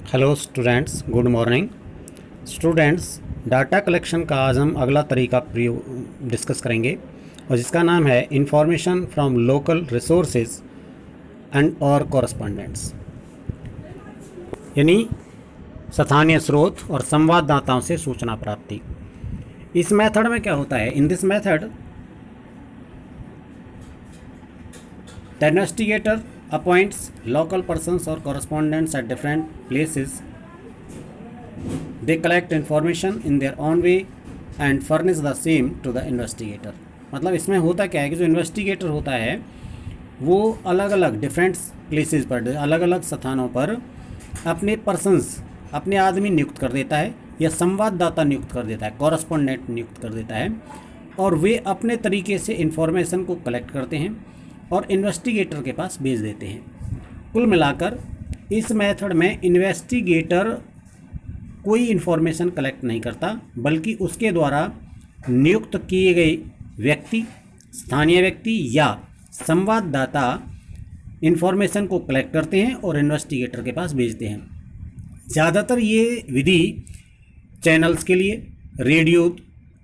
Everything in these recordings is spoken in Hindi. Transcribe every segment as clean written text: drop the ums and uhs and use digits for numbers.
Hello students, good morning students. Data collection का आज हम अगला तरीका डिस्कस करेंगे और जिसका नाम है information from local resources and और कॉरस्पॉन्डेंट्स, यानी स्थानीय स्रोत और संवाददाताओं से सूचना प्राप्ति। इस मेथड में क्या होता है? In this method the investigator appoints local persons or correspondents at different places. They collect information in their own way and furnish the same to the investigator. मतलब इसमें होता क्या है कि जो इन्वेस्टिगेटर होता है वो अलग अलग डिफरेंट प्लेसेस पर, अलग अलग स्थानों पर अपने पर्सन्स, अपने आदमी नियुक्त कर देता है या संवाददाता नियुक्त कर देता है, कॉरस्पॉन्डेंट नियुक्त कर देता है, और वे अपने तरीके से इंफॉर्मेशन को कलेक्ट करते हैं और इन्वेस्टिगेटर के पास भेज देते हैं। कुल मिलाकर इस मेथड में इन्वेस्टिगेटर कोई इन्फॉर्मेशन कलेक्ट नहीं करता, बल्कि उसके द्वारा नियुक्त किए गए व्यक्ति, स्थानीय व्यक्ति या संवाददाता इन्फॉर्मेशन को कलेक्ट करते हैं और इन्वेस्टिगेटर के पास भेजते हैं। ज़्यादातर ये विधि चैनल्स के लिए, रेडियो,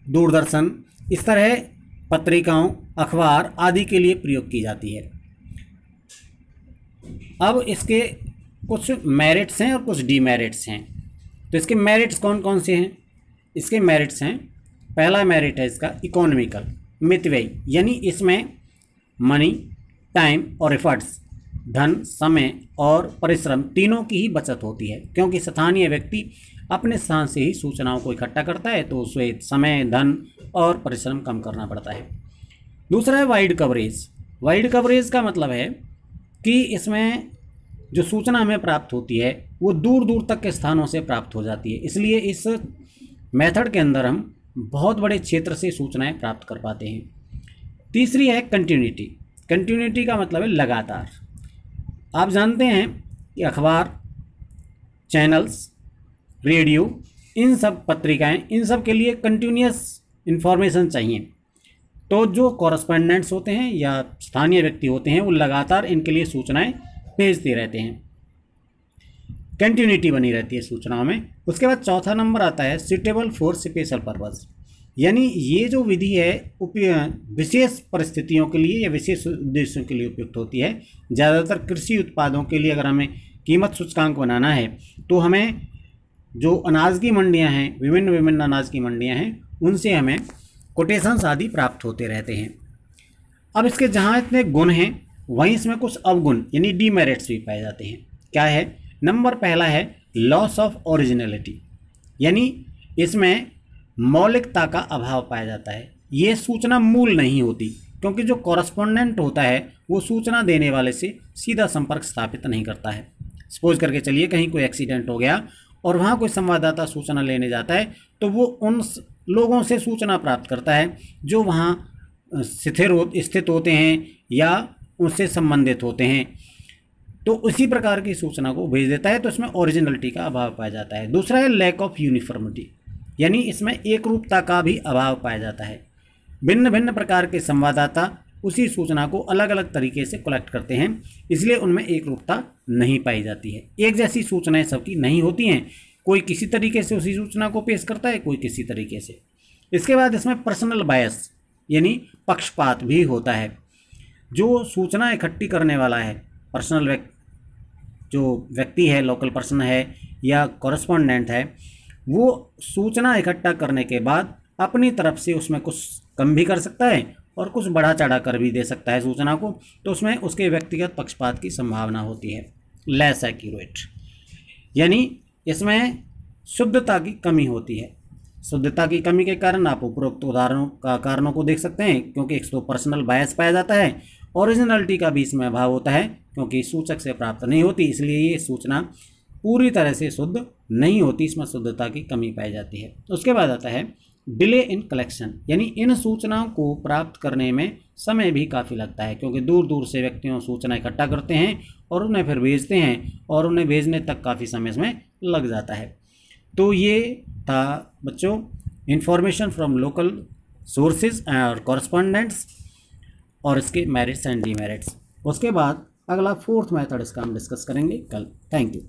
दूरदर्शन, इस तरह पत्रिकाओं, अखबार आदि के लिए प्रयोग की जाती है। अब इसके कुछ मेरिट्स हैं और कुछ डीमेरिट्स हैं। तो इसके मेरिट्स कौन कौन से हैं? इसके मेरिट्स हैं, पहला मेरिट है इसका इकोनॉमिकल, मितव्ययी, यानी इसमें मनी, टाइम और एफर्ट्स, धन, समय और परिश्रम तीनों की ही बचत होती है, क्योंकि स्थानीय व्यक्ति अपने स्थान से ही सूचनाओं को इकट्ठा करता है, तो उसे समय, धन और परिश्रम कम करना पड़ता है। दूसरा है वाइड कवरेज। वाइड कवरेज का मतलब है कि इसमें जो सूचना हमें प्राप्त होती है वो दूर दूर तक के स्थानों से प्राप्त हो जाती है, इसलिए इस मेथड के अंदर हम बहुत बड़े क्षेत्र से सूचनाएं प्राप्त कर पाते हैं। तीसरी है कंटिन्यूटी। कंटिन्यूटी का मतलब है लगातार। आप जानते हैं कि अखबार, चैनल्स, रेडियो, इन सब पत्रिकाएं, इन सब के लिए कंटिन्यूअस इन्फॉर्मेशन चाहिए। तो जो कॉरस्पॉन्डेंट्स होते हैं या स्थानीय व्यक्ति होते हैं वो लगातार इनके लिए सूचनाएं भेजते रहते हैं, कंटिन्यूटी बनी रहती है सूचनाओं में। उसके बाद चौथा नंबर आता है सुटेबल फॉर स्पेशल पर्पस, यानी ये जो विधि है विशेष परिस्थितियों के लिए या विशेष उद्देश्यों के लिए उपयुक्त होती है। ज़्यादातर कृषि उत्पादों के लिए अगर हमें कीमत सूचकांक बनाना है तो हमें जो अनाज की मंडियां हैं, विभिन्न अनाज की मंडियां हैं, उनसे हमें कोटेशंस आदि प्राप्त होते रहते हैं। अब इसके जहाँ इतने गुण हैं वहीं इसमें कुछ अवगुण यानी डीमेरिट्स भी पाए जाते हैं। क्या है? नंबर पहला है लॉस ऑफ ओरिजिनलिटी, यानी इसमें मौलिकता का अभाव पाया जाता है। ये सूचना मूल नहीं होती, क्योंकि जो कॉरस्पॉन्डेंट होता है वो सूचना देने वाले से सीधा संपर्क स्थापित नहीं करता है। सपोज करके चलिए कहीं कोई एक्सीडेंट हो गया और वहाँ कोई संवाददाता सूचना लेने जाता है, तो वो उन लोगों से सूचना प्राप्त करता है जो वहाँ स्थित होते हैं या उनसे संबंधित होते हैं, तो उसी प्रकार की सूचना को भेज देता है। तो इसमें ओरिजिनलिटी का अभाव पाया जाता है। दूसरा है लैक ऑफ यूनिफॉर्मिटी, यानी इसमें एक रूपता का भी अभाव पाया जाता है। भिन्न भिन्न प्रकार के संवाददाता उसी सूचना को अलग अलग तरीके से कलेक्ट करते हैं, इसलिए उनमें एक रूपता नहीं पाई जाती है। एक जैसी सूचनाएं सबकी नहीं होती हैं, कोई किसी तरीके से उसी सूचना को पेश करता है, कोई किसी तरीके से। इसके बाद इसमें पर्सनल बायस यानी पक्षपात भी होता है। जो सूचना इकट्ठी करने वाला है, पर्सनल जो व्यक्ति है, लोकल पर्सन है या कॉरस्पॉन्डेंट है, वो सूचना इकट्ठा करने के बाद अपनी तरफ से उसमें कुछ कम भी कर सकता है और कुछ बढ़ा चढ़ा कर भी दे सकता है सूचना को, तो उसमें उसके व्यक्तिगत पक्षपात की संभावना होती है। लेस एक्यूरेट, यानी इसमें शुद्धता की कमी होती है। शुद्धता की कमी के कारण आप उपरोक्त उदाहरणों कारणों को देख सकते हैं, क्योंकि एक तो पर्सनल बायस पाया जाता है, ओरिजिनलिटी का भी इसमें अभाव होता है क्योंकि सूचक से प्राप्त नहीं होती, इसलिए ये सूचना पूरी तरह से शुद्ध नहीं होती, इसमें शुद्धता की कमी पाई जाती है। उसके बाद आता है डिले इन कलेक्शन, यानी इन सूचनाओं को प्राप्त करने में समय भी काफ़ी लगता है, क्योंकि दूर दूर से व्यक्तियों सूचना इकट्ठा करते हैं और उन्हें फिर भेजते हैं और उन्हें भेजने तक काफ़ी समय इसमें लग जाता है। तो ये था बच्चों इंफॉर्मेशन फ्रॉम लोकल सोर्सेज और कॉरस्पॉन्डेंट्स और इसके मेरिट्स एंड डीमेरिट्स। उसके बाद अगला फोर्थ मेथड इसका हम डिस्कस करेंगे कल। Thank you.